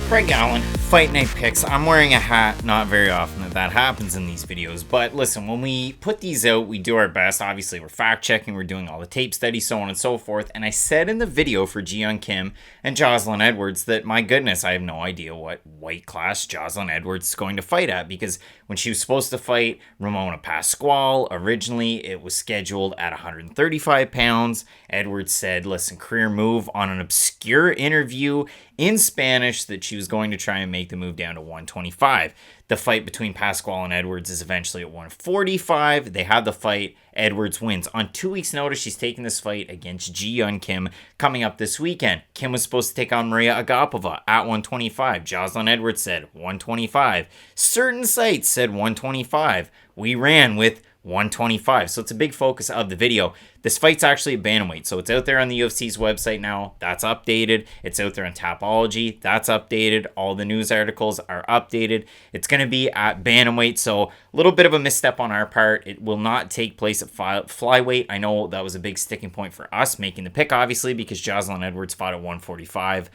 Craig Allen, Fight Night Picks. I'm wearing a hat, not very often that happens in these videos, but listen, when we put these out, we do our best. Obviously, we're fact-checking, we're doing all the tape studies, so on and so forth, and I said in the video for Yeon Kim and Joselyn Edwards that, my goodness, I have no idea what weight class Joselyn Edwards is going to fight at, because when she was supposed to fight Ramona Pascual, originally it was scheduled at 135 pounds. Edwards said, listen, career move on an obscure interview in Spanish that she was going to try and make the move down to 125. The fight between Pascual and Edwards is eventually at 145. They have the fight. Edwards wins. On 2 weeks' notice, she's taking this fight against Yeon Kim coming up this weekend. Kim was supposed to take on Maria Agapova at 125. Joselyn Edwards said 125. Certain sites said 125. We ran with 125. So it's a big focus of the video. This fight's actually a bantamweight. So it's out there on the UFC's website now. That's updated. It's out there on Tapology. That's updated. All the news articles are updated. It's going to be at bantamweight. So a little bit of a misstep on our part. It will not take place at flyweight. I know that was a big sticking point for us making the pick, obviously, because Joselyn Edwards fought at 145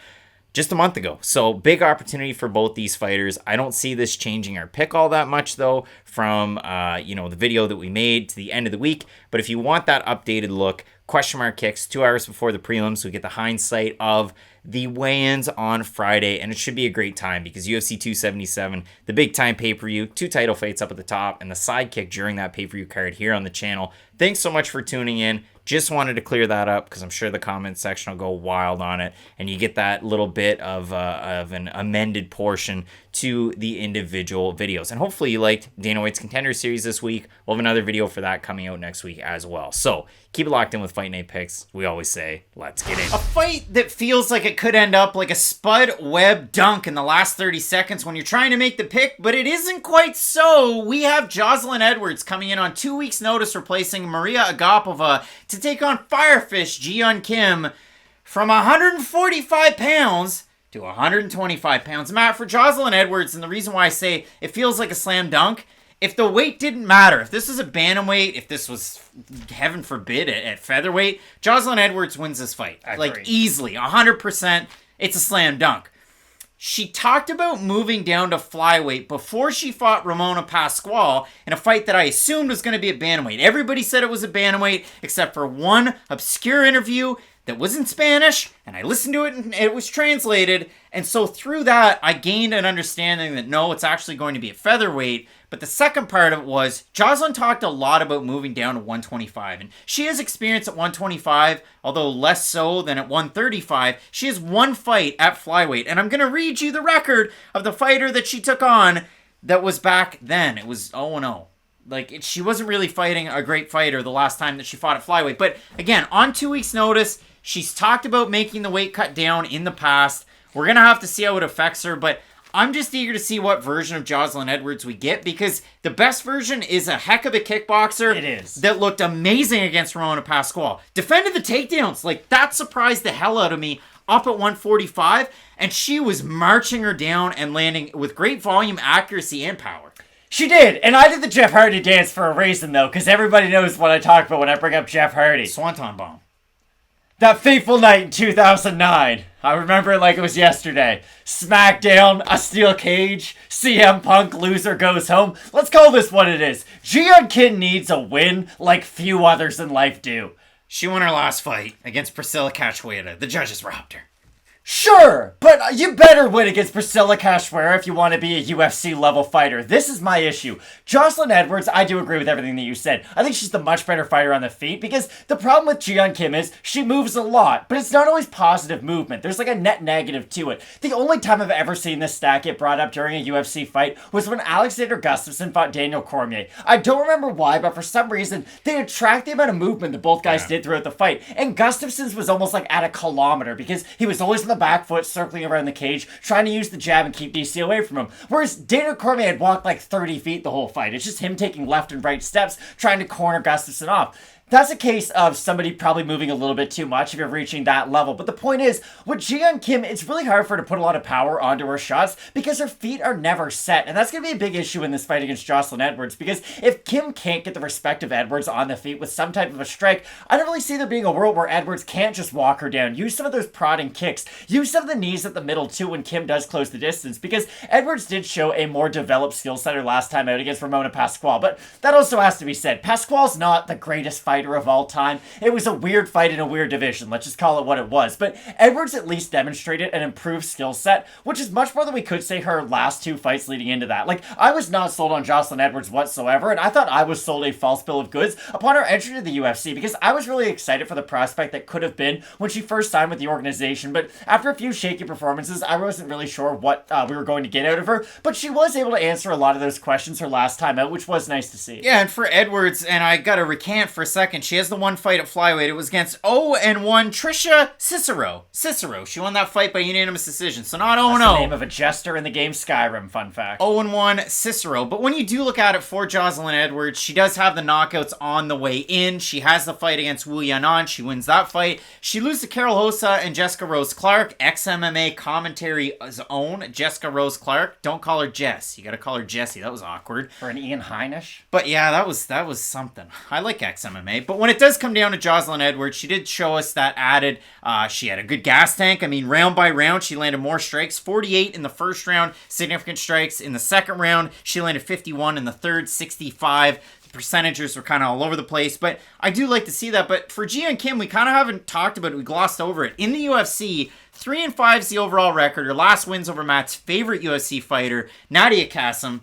just a month ago. So big opportunity for both these fighters. I don't see this changing our pick all that much though from the video that we made to the end of the week. But if you want that updated look, question mark kicks 2 hours before the prelims, we get the hindsight of the weigh-ins on Friday, and it should be a great time because UFC 277, the big time pay-per-view, 2 title fights up at the top, and the sidekick during that pay-per-view card here on the channel. Thanks so much for tuning in. Just wanted to clear that up because I'm sure the comment section will go wild on it, and you get that little bit of an amended portion to the individual videos. And hopefully you liked Dana White's Contender Series this week. We'll have another video for that coming out next week as well. So keep it locked in with Fight Night Picks. We always say, let's get in. A fight that feels like it could end up like a Spud Webb dunk in the last 30 seconds when you're trying to make the pick, but it isn't quite so. We have Joselyn Edwards coming in on 2 weeks' notice, replacing Maria Agapova to take on Firefish Yeon Kim from 145 pounds to 125 pounds. Matt, for Joselyn Edwards, and the reason why I say it feels like a slam dunk, if the weight didn't matter, if this was a bantamweight, if this was, heaven forbid, at featherweight, Joselyn Edwards wins this fight. Like, easily, 100%. It's a slam dunk. She talked about moving down to flyweight before she fought Ramona Pascual in a fight that I assumed was going to be a bantamweight. Everybody said it was a bantamweight except for one obscure interview that was in Spanish, and I listened to it and it was translated. And so through that, I gained an understanding that no, it's actually going to be a featherweight. But the second part of it was, Joselyn talked a lot about moving down to 125. And she has experience at 125, although less so than at 135. She has one fight at flyweight. And I'm going to read you the record of the fighter that she took on that was back then. It was 0-0. She wasn't really fighting a great fighter the last time that she fought at flyweight. But again, on 2 weeks' notice, she's talked about making the weight cut down in the past. We're going to have to see how it affects her, but I'm just eager to see what version of Joselyn Edwards we get, because the best version is a heck of a kickboxer. It is. That looked amazing against Ramona Pascual. Defended the takedowns. That surprised the hell out of me up at 145, and she was marching her down and landing with great volume, accuracy, and power. She did, and I did the Jeff Hardy dance for a reason, though, because everybody knows what I talk about when I bring up Jeff Hardy. Swanton bomb. That fateful night in 2009. I remember it like it was yesterday. SmackDown, a steel cage, CM Punk, loser goes home. Let's call this what it is. Yeon Kim needs a win like few others in life do. She won her last fight against Priscilla Cachoeira. The judges robbed her. Sure, but you better win against Priscilla Cachoeira if you want to be a UFC level fighter. This is my issue. Joselyn Edwards, I do agree with everything that you said. I think she's the much better fighter on the feet, because the problem with Yeon Kim is she moves a lot, but it's not always positive movement. There's like a net negative to it. The only time I've ever seen this stat get brought up during a UFC fight was when Alexander Gustafsson fought Daniel Cormier. I don't remember why, but for some reason, they had tracked the amount of movement that both guys did throughout the fight, and Gustafsson's was almost like at a kilometer, because he was always on the back foot, circling around the cage, trying to use the jab and keep DC away from him. Whereas Daniel Cormier had walked like 30 feet the whole fight. It's just him taking left and right steps, trying to corner Gustafsson off. that's a case of somebody probably moving a little bit too much if you're reaching that level. But the point is, with Yeon Kim, it's really hard for her to put a lot of power onto her shots because her feet are never set. And that's going to be a big issue in this fight against Joselyn Edwards, because if Kim can't get the respect of Edwards on the feet with some type of a strike, I don't really see there being a world where Edwards can't just walk her down. Use some of those prodding kicks. Use some of the knees at the middle too when Kim does close the distance, because Edwards did show a more developed skill set her last time out against Ramona Pascual. But that also has to be said. Pascual's not the greatest fighter of all time. It was a weird fight in a weird division. Let's just call it what it was. But Edwards at least demonstrated an improved skill set, which is much more than we could say her last two fights leading into that. Like, I was not sold on Joselyn Edwards whatsoever, and I thought I was sold a false bill of goods upon her entry to the UFC, because I was really excited for the prospect that could have been when she first signed with the organization. But after a few shaky performances, I wasn't really sure what we were going to get out of her. But she was able to answer a lot of those questions her last time out, which was nice to see. Yeah, and for Edwards, and I gotta recant for a second, she has the one fight at flyweight. It was against 0-1 Trisha Cicero. She won that fight by unanimous decision, so not 0-0. That's the name of a jester in the game Skyrim, fun fact. 0-1 Cicero. But when you do look at it for Joselyn Edwards, she does have the knockouts on the way in. She has the fight against Wu Yanan. She wins that fight. She loses to Carol Hossa and Jessica Rose Clark. Ex-MMA commentary's own Jessica Rose Clark. Don't call her Jess. You gotta call her Jessie. That was awkward. For an Ian Heinisch? But yeah, that was something. I like ex-MMA. But when it does come down to Joselyn Edwards, she did show us that added. She had a good gas tank. I mean, round by round, she landed more strikes. 48 in the first round, significant strikes. In the second round, she landed 51. In the third, 65. The percentages were kind of all over the place. But I do like to see that. But for Yeon Kim, we kind of haven't talked about it. We glossed over it. In the UFC, 3-5 is the overall record. Her last wins over Matt's favorite UFC fighter, Nadia Kassem.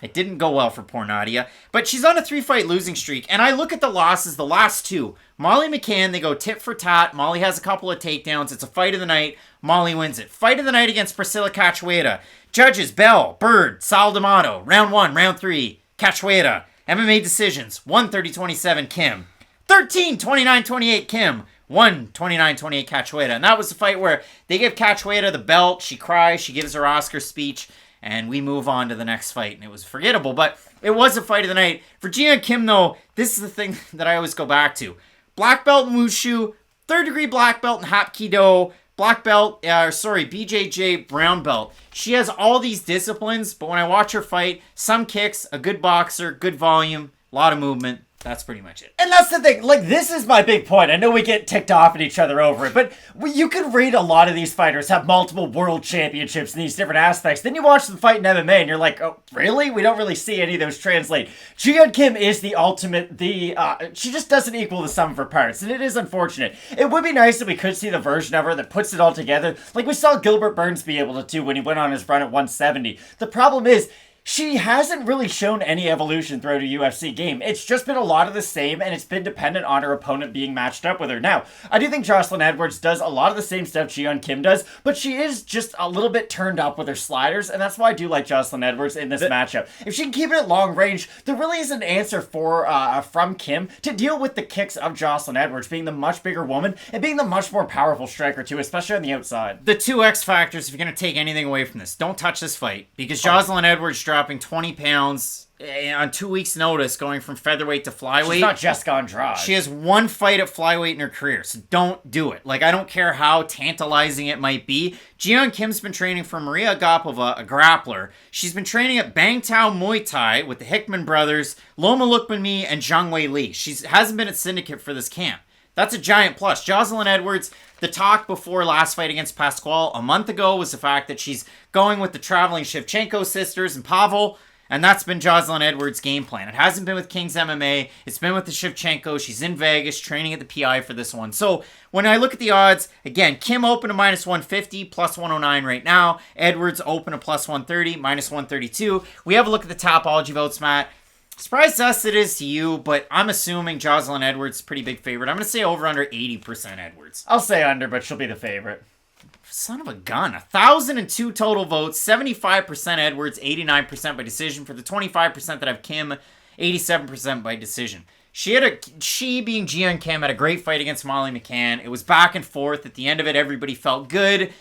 It didn't go well for poor Nadia, but she's on a 3-fight losing streak, and I look at the losses, the last two. Molly McCann, they go tit for tat. Molly has a couple of takedowns. It's a fight of the night. Molly wins it. Fight of the night against Priscilla Cachoeira. Judges, Bell, Bird, Sal D'Amato. Round 1, round 3, Cachoeira. MMA decisions, 130-27 Kim. 13-29-28 Kim. 129-28 Cachoeira. And that was the fight where they give Cachoeira the belt. She cries. She gives her Oscar speech. And we move on to the next fight, and it was forgettable, but it was a fight of the night. For Yeon Kim, though, this is the thing that I always go back to. Black belt in Wushu, third-degree black belt in Hapkido, BJJ brown belt. She has all these disciplines, but when I watch her fight, some kicks, a good boxer, good volume, a lot of movement. That's pretty much it. And that's the thing, like, this is my big point. I know we get ticked off at each other over it, but you could read a lot of these fighters have multiple world championships in these different aspects. Then you watch them fight in MMA, and you're like, oh, really? We don't really see any of those translate. Yeon Kim is the ultimate, she just doesn't equal the sum of her parts, and it is unfortunate. It would be nice if we could see the version of her that puts it all together, like we saw Gilbert Burns be able to do when he went on his run at 170. The problem is, she hasn't really shown any evolution throughout a UFC game. It's just been a lot of the same, and it's been dependent on her opponent being matched up with her. Now, I do think Joselyn Edwards does a lot of the same stuff Yeon Kim does, but she is just a little bit turned up with her sliders, and that's why I do like Joselyn Edwards in this matchup. If she can keep it at long range, there really is an answer from Kim to deal with the kicks of Joselyn Edwards, being the much bigger woman and being the much more powerful striker too, especially on the outside. The two X factors, if you're going to take anything away from this, don't touch this fight, because Joselyn Edwards dropping 20 pounds on 2 weeks' notice, going from featherweight to flyweight. She's not Jessica Andrade. She has one fight at flyweight in her career, so don't do it. Like, I don't care how tantalizing it might be. Yeon Kim's been training for Maria Agapova, a grappler. She's been training at Bangtao Muay Thai with the Hickman brothers, Loma Lukmanmi, and Zhang Wei Li. She hasn't been at Syndicate for this camp. That's a giant plus. Joselyn Edwards, the talk before last fight against Pascual a month ago was the fact that she's going with the traveling Shevchenko sisters and Pavel, and that's been Joselyn Edwards' game plan. It hasn't been with King's MMA. It's been with the Shevchenko. She's in Vegas training at the PI for this one. So when I look at the odds, again, Kim open to minus 150, plus 109 right now. Edwards open to plus 130, minus 132. We have a look at the Tapology votes, Matt. Surprised us it is to you, but I'm assuming Joselyn Edwards is a pretty big favorite. I'm going to say over under 80% Edwards. I'll say under, but she'll be the favorite. Son of a gun. 1,002 total votes, 75% Edwards, 89% by decision. For the 25% that have Kim, 87% by decision. She being Yeon Kim, had a great fight against Molly McCann. It was back and forth. At the end of it, everybody felt good.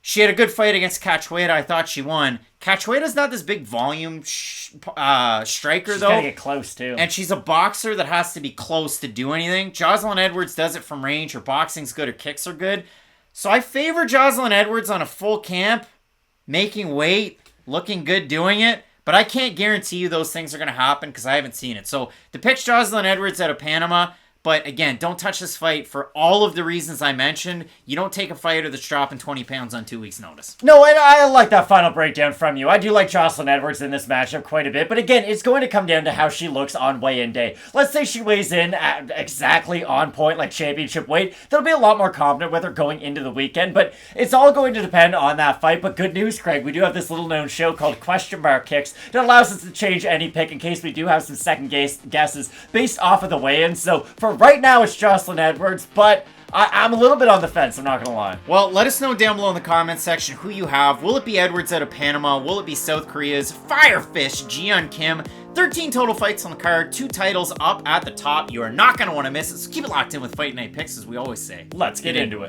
She had a good fight against Cachoeira. I thought she won. Cachoeira's not this big volume striker, She's though. gotta get close, too. And she's a boxer that has to be close to do anything. Joselyn Edwards does it from range. Her boxing's good. Her kicks are good. So I favor Joselyn Edwards on a full camp, making weight, looking good doing it. But I can't guarantee you those things are going to happen because I haven't seen it. So the pick's Joselyn Edwards out of Panama. But again, don't touch this fight for all of the reasons I mentioned. You don't take a fighter that's dropping 20 pounds on 2 weeks' notice. No, and I like that final breakdown from you. I do like Joselyn Edwards in this matchup quite a bit. But again, it's going to come down to how she looks on weigh-in day. Let's say she weighs in at exactly on point, like championship weight. That'll be a lot more confident with her going into the weekend. But it's all going to depend on that fight. But good news, Craig. We do have this little-known show called Question Mark Kicks that allows us to change any pick in case we do have some second guesses based off of the weigh-in. So for right now, it's Joselyn Edwards, but I'm a little bit on the fence, I'm not going to lie. Well, let us know down below in the comments section who you have. Will it be Edwards out of Panama? Will it be South Korea's Firefish, Yeon Kim? 13 total fights on the card, 2 titles up at the top. You are not going to want to miss it, so keep it locked in with Fight Night Picks, as we always say. Let's get into it.